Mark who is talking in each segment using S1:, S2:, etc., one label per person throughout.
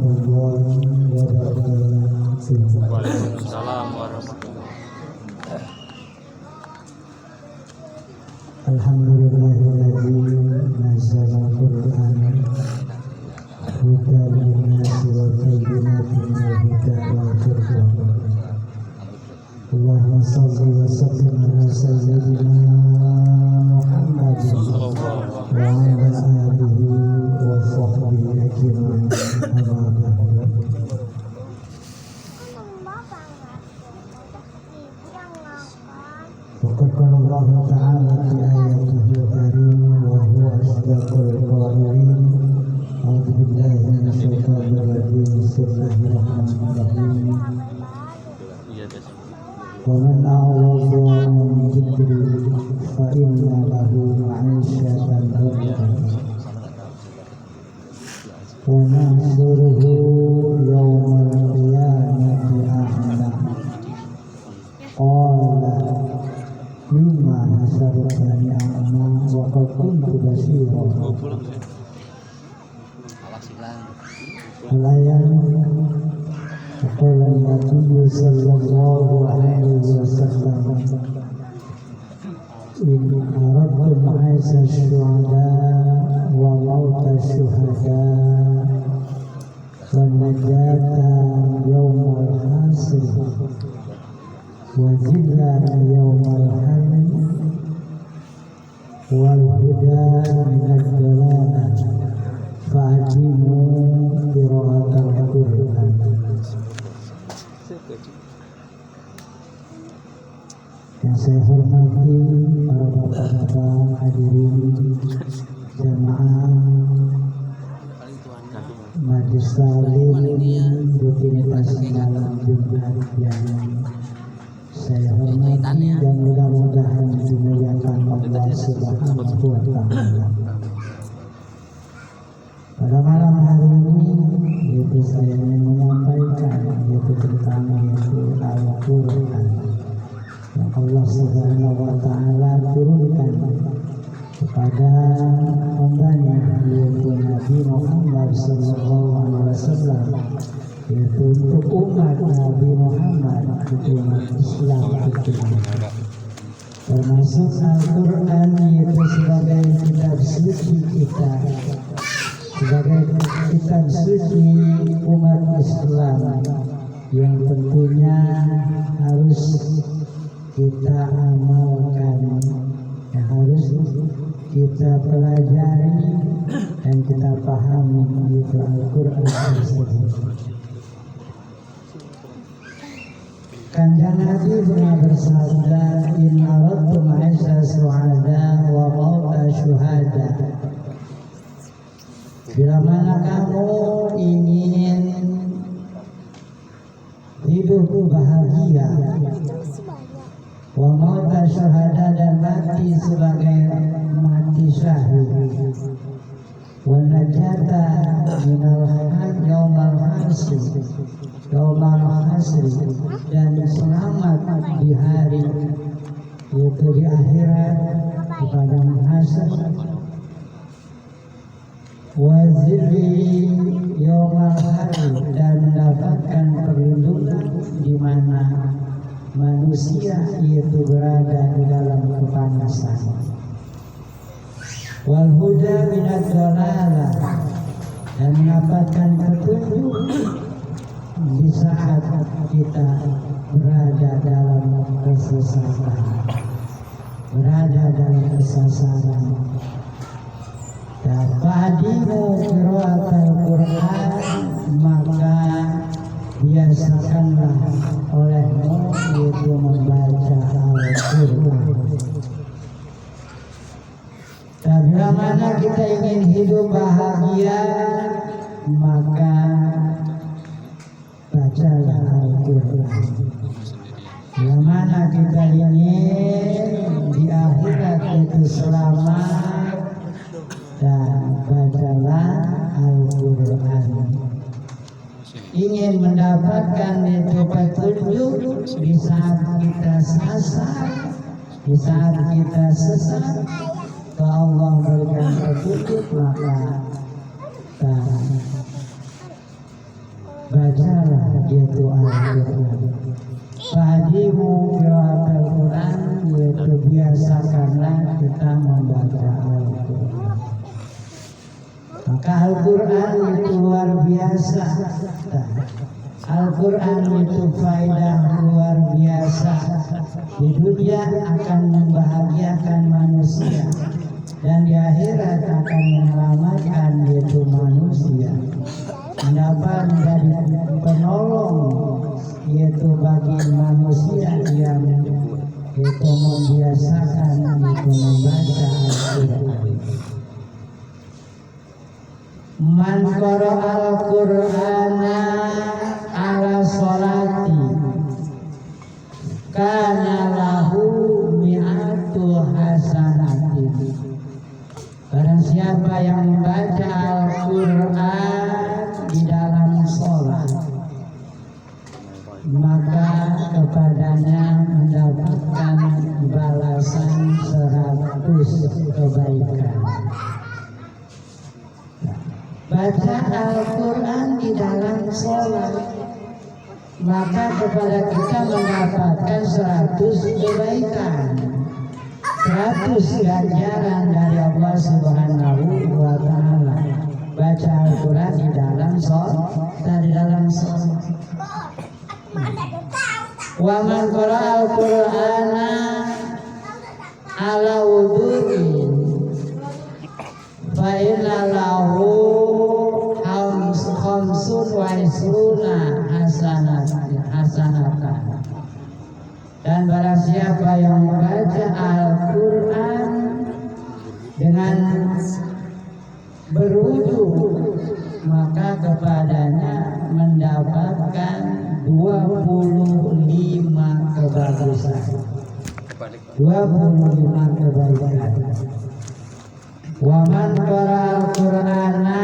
S1: warahmatullahi wabarakatuh.
S2: Waalaikumsalam warahmatullahi wabarakatuh.
S1: Alhamdulillahilladzi nazzala al-Qur'an hudan lin-nasi wa bayyinatin minal huda wal furqan. Allahumma shalli wa sallim ala sayyidina Muhammadin wa ala alihi wa sahbihi ajma'in. Amma ba'd. Faqad qala Allah ta'ala fi ayatihi al-karim wa huwa asdaqul qa'ilin. A'udzu billahi minasy syaithanir rajim. Bismillahirrahmanirrahim. Wa man a'rada 'an dzikri fa inna lahu ma'isyatan dhankan wa nahsyuruhu yawmal qiyamati a'ma. Qala mimma hasartani a'ma wa qad kuntu basira. Al-ayat qala Nabi sallallahu alaihi wasallam in aradtum 'aisha syuhada wa mauta syuhada wa najata yawmal hasr wa zillan yawmal hamd wal huda minad dalalah fa'atimu qira'atal Qur'an. Yang saya hormati para bapak-bapak hadirin jamaah Majelis Taklim rutinitas malam Jumat yang saya hormati dan mudah-mudahan dimuliakan Allah Subhanahu wa Ta'ala. Pada malam hari ini yaitu saya ingin menyampaikan yaitu tentang Al-Qur'an yang Allah Subhanahu wa Ta'ala turunkan kepada hambanya yaitu Nabi Muhammad sallallahu alaihi wasallam, yaitu untuk umat Nabi Muhammad, untuk umat Islam itu. Termasuk Al-Qur'an yaitu sebagai kitab suci kita, sebagai kitab suci umat Islam yang tentunya harus kita amalkan, yang harus kita pelajari dan kita pahami, yaitu Al-Qur'an tersebut. Kanjeng Nabi pernah bersabda, in aradtum 'aisha syuhada wa mauta syuhada. Bila mana kamu ingin hidup bahagia, wa mauta syuhada, dan mati sebagai mati syahid, wa najata minal yaumal hasri, dan selamat di hari yaitu di akhirat, di padang mahsyar, wa zilli yaumal hari, dan mendapatkan perlindungan di mana manusia itu berada di dalam kepanasan, wal huda minad dalalah, dan mendapatkan petunjuk di saat kita berada dalam kesesatan, berada dalam kesasaran. Fa'adimu qira'atal Qur'an, maka biasakanlah olehmu itu membaca Al-Qur'an. Dan bila mana kita ingin hidup bahagia, maka bacalah Al-Qur'an. Bila mana kita ingin di akhirat itu selamat, dan bacalah Al-Qur'an. Ingin mendapatkan itu petunjuk di saat kita sasar, di saat kita sesat, kalau Allah berikan petunjuk maka bacalah yaitu Al-Quran. Fadimu qiraat Al-Quran, yaitu biasakanlah kita membaca Al-Quran. Maka Al-Quran itu luar biasa. Al-Quran itu faedah luar biasa. Di dunia akan membahagiakan manusia, dan di akhirat akan menyelamatkan yaitu manusia. Dapat menjadi penolong yaitu bagi manusia yang itu membiasakan itu membaca Al-Quran. Man qara'a al-Qur'ana ala sholati kana lahu mi'atu hasanatin. Barang siapa yang membaca Al-Quran di dalam sholat, maka kepadanya mendapatkan balasan 100 kebaikan. Baca Al-Quran di dalam sholat, maka kepada kita mendapatkan 100 kebaikan, 100 ganjaran dari Allah Subhanahu wa Ta'ala. Baca Al-Quran di dalam sholat. Wa man qara'a al-Qur'ana ala wudu'in fa inna lahu khamsun wa isruna hasanatan. Dan barang siapa yang membaca Al-Quran dengan berwudu, maka kepadanya mendapatkan 25 kebagusan, 25 kebaikan. Wa man qara'al Qur'ana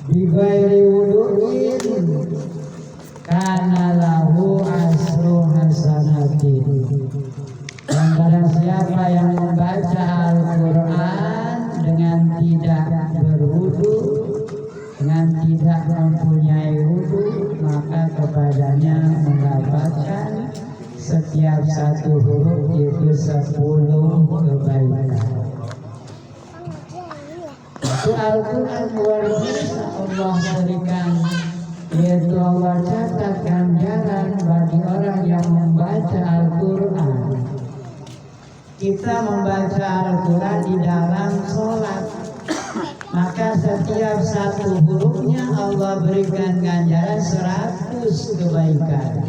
S1: bi ghairi wudu'in kana lahu asru hasanatin. Dan barang siapa yang membaca Al-Quran dengan tidak berwudu, dengan tidak mempunyai wudu, maka kepadanya mendapatkan setiap satu huruf itu 10 kebaikan. Itu Al-Quran luar biasa Allah berikan, yaitu Allah catat ganjaran bagi orang yang membaca Al-Quran. Kita membaca Al-Quran di dalam sholat, maka setiap satu hurufnya Allah berikan ganjaran 100 kebaikan.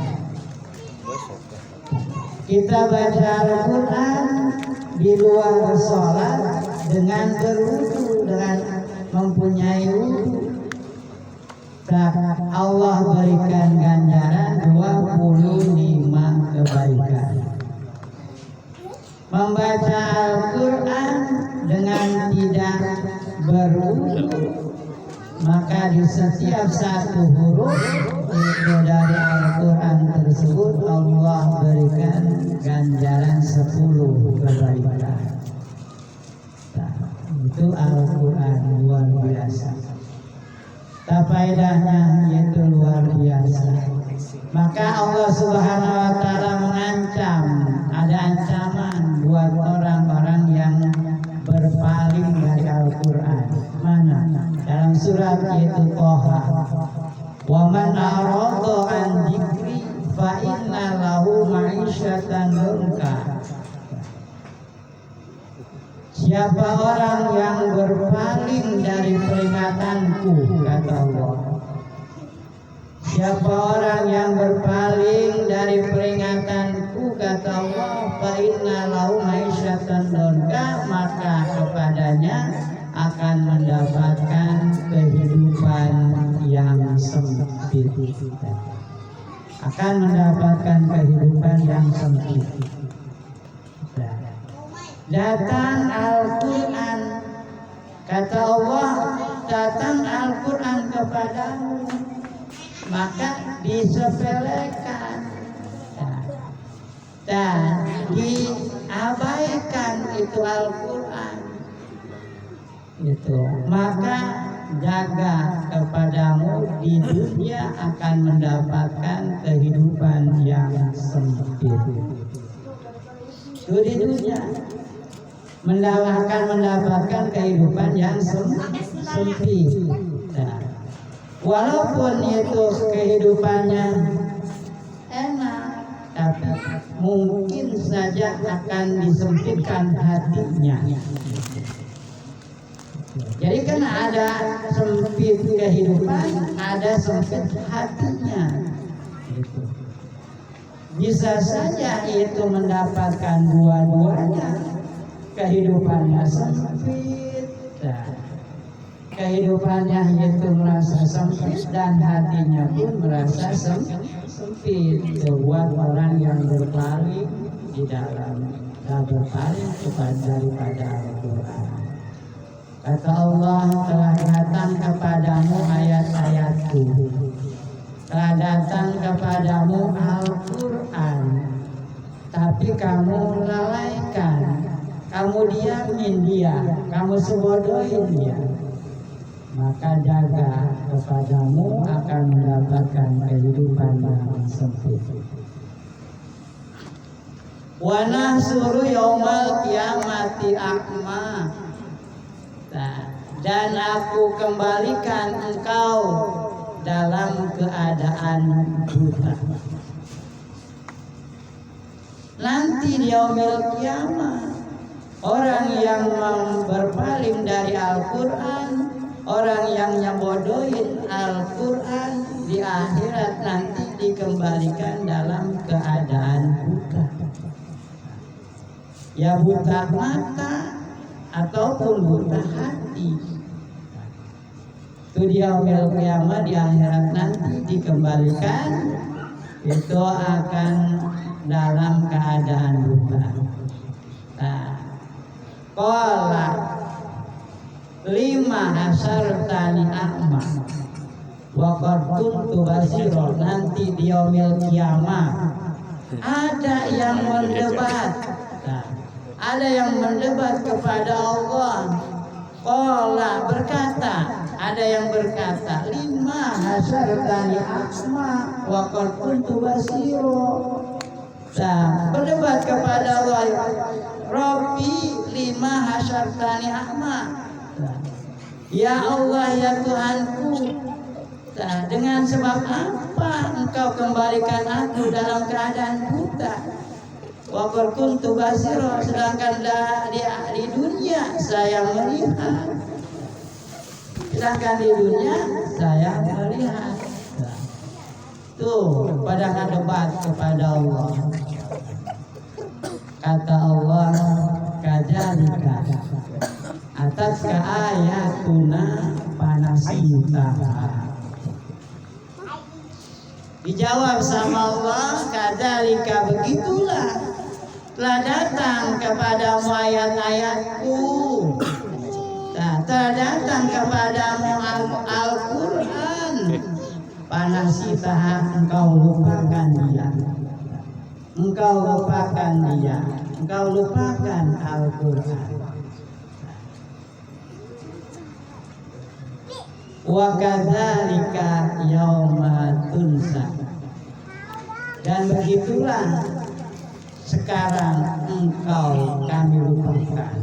S1: Kita baca Al-Quran di luar sholat dengan berwudu, dengan mempunyai wudu, Allah berikan ganjaran 25 kebaikan. Membaca Al-Quran dengan tidak berwudu, maka di setiap satu huruf itu dari Al-Quran tersebut Allah berikan ganjaran 10 kebaikan. Itu Al-Quran luar biasa. Faedahnya yaitu luar biasa. Maka Allah Subhanahu wa Ta'ala mengancam, ada ancaman buat orang-orang yang berpaling dari Al-Quran. Mana? Dalam surat yaitu Toha. Wa man a'rada an dzikri fa inna lahu ma'isyatan dhanka. Siapa orang yang berpaling dari peringatanku, kata Allah. Siapa orang yang berpaling dari peringatanku, kata Allah, fa inna lahu ma'isyatan dhanka, maka kepadanya akan mendapatkan kehidupan yang sempit. Akan mendapatkan kehidupan yang sempit. Datang Al-Quran, kata Allah, datang Al-Quran kepadamu, maka disepelekan dan diabaikan itu Al-Quran. Itu maka jaga kepadamu di dunia akan mendapatkan kehidupan yang sempit. Itu di dunia akan mendapatkan kehidupan yang sempit. Nah, walaupun itu kehidupannya enak, tapi mungkin saja akan disempitkan hatinya. Jadi kan ada sempit kehidupan, ada sempit hatinya. Bisa saja itu mendapatkan dua-duanya. Kehidupannya sempit, kehidupannya itu merasa sempit dan hatinya pun merasa sempit. Buat orang yang berpaling di dalam berpaling daripada Al-Quran. Kata Allah, telah datang kepadamu ayat-ayatku, telah datang kepadamu Al-Quran, tapi kamu lalaikan, kamu diamin dia, kamu sebodohin dia. Maka jaga kepadamu akan mendapatkan kehidupan yang sempit. Wa nahsuru yaumal qiyamati a'ma. Dan aku kembalikan engkau dalam keadaan buta. Nanti di yaumil qiyamah, orang yang berpaling dari Al-Quran, orang yang nyabodohin Al-Quran, di akhirat nanti dikembalikan dalam keadaan buta. Ya buta mata ataupun buta hati. Itu di yaumil qiyamah, di akhirat nanti dikembalikan, itu akan dalam keadaan buta. Qala 15 tani a'ma wa qad kuntu basira. Nanti di yaumil qiyamah ada yang mendebat, ada yang mendebat kepada Allah. Qala berkata, ada yang berkata 15 tani a'ma wa qad kuntu basira. Berdebat kepada Allah, Rabbi 15 tani a'ma. Ya Allah, ya Tuhanku, dengan sebab apa engkau kembalikan aku dalam keadaan buta? Wa qad kuntu basira, sedangkan di dunia saya melihat. Sedangkan di dunia saya melihat. Tuh, pada ngadebat kepada Allah. Kata Allah, kadzalika atas ke ayatuna panasita. Dijawab sama Allah, kadzalika begitulah telah datang kepadamu ayat-ayatku, telah datang kepadamu Al-Quran, panasita, engkau lupakan dia, engkau lupakan dia, engkau lupakan Al-Quran. Wa kadzalika yauma tunsa. Dan begitulah sekarang engkau kami lupakan.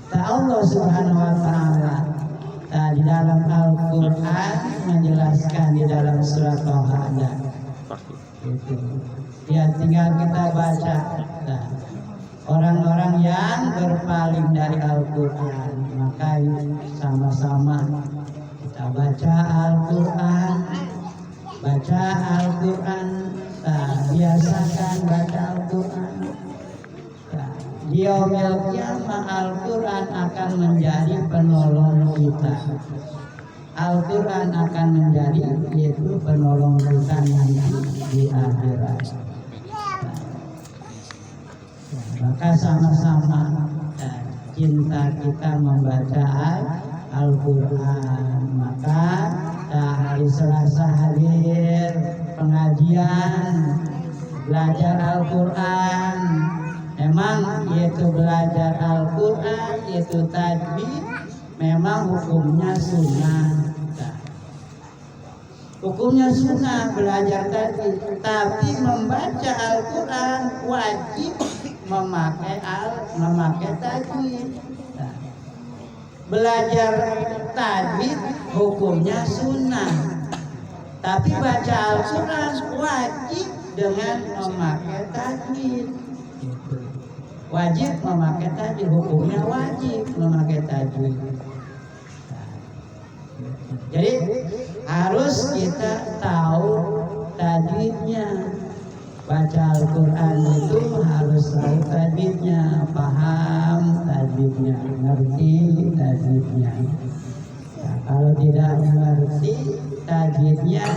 S1: Allah Subhanahu wa taala di dalam Al-Qur'an menjelaskan di dalam surat Al-Hadid. Ya, tinggal kita baca. Orang-orang yang berpaling dari Al-Quran, maka sama-sama kita baca Al-Quran, baca Al-Quran, biasakan baca Al-Quran. Di yaumil qiyamah Al-Quran akan menjadi penolong kita. Al-Quran akan menjadi yaitu penolong kita nanti di akhirat. Maka sama-sama cinta kita membaca Al-Quran. Maka hari Selasa hadir pengajian belajar Al-Quran. Memang yaitu belajar Al-Quran, yaitu tajwid, memang hukumnya sunnah. Hukumnya sunnah belajar tadi, tapi membaca Al-Quran wajib memakai tajwid. Belajar tajwid hukumnya sunnah, tapi baca Al-Quran wajib dengan memakai tajwid. Wajib memakai tajwid, hukumnya wajib memakai tajwid. Jadi harus kita tahu tajwidnya. Baca Al-Quran itu harus tahu tajwidnya, paham tajwidnya, ngerti tajwidnya. Nah, kalau tidak mengerti tajwidnya,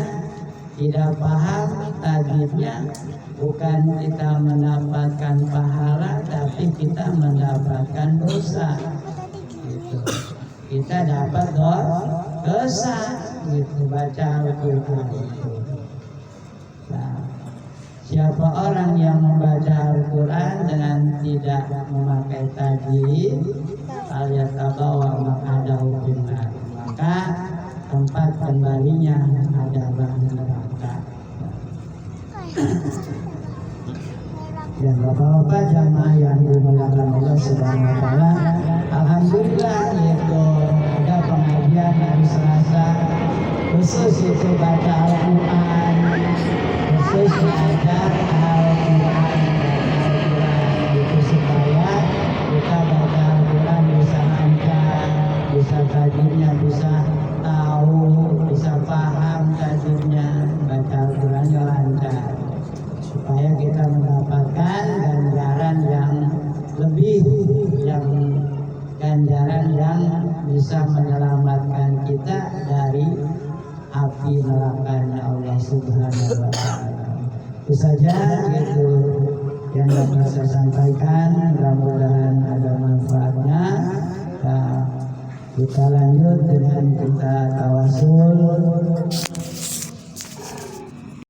S1: tidak paham tajwidnya, bukan kita mendapatkan pahala, tapi kita mendapatkan dosa. Gitu. Kita dapat dosa gitu baca Al-Quran itu. Nah, siapa orang yang membaca Al-Quran dengan tidak memakai tajwid, al-yatabawa maq'adahu finnar, maka tempat kembalinya adalah neraka. Ya Bapak-bapak jamaah yang dimuliakan Allah Subhanahu wa taala, alhamdulillah itu ada pengajian hari Selasa khusus itu baca Al-Quran, khusus belajar Al-Quran itu supaya kita baca Al-Quran bisa lancar, bisa tajwidnya bisa tahu, bisa paham tajwidnya, baca Al-Qurannya lancar, supaya kita mendapatkan ganjaran yang lebih, yang ganjaran yang bisa menyelamatkan kita dari api nerakanya Allah Subhanahu wa taala. Itu saja gitu yang dapat saya sampaikan, mudah-mudahan ada manfaatnya. Nah, kita lanjut dengan kita tawasul.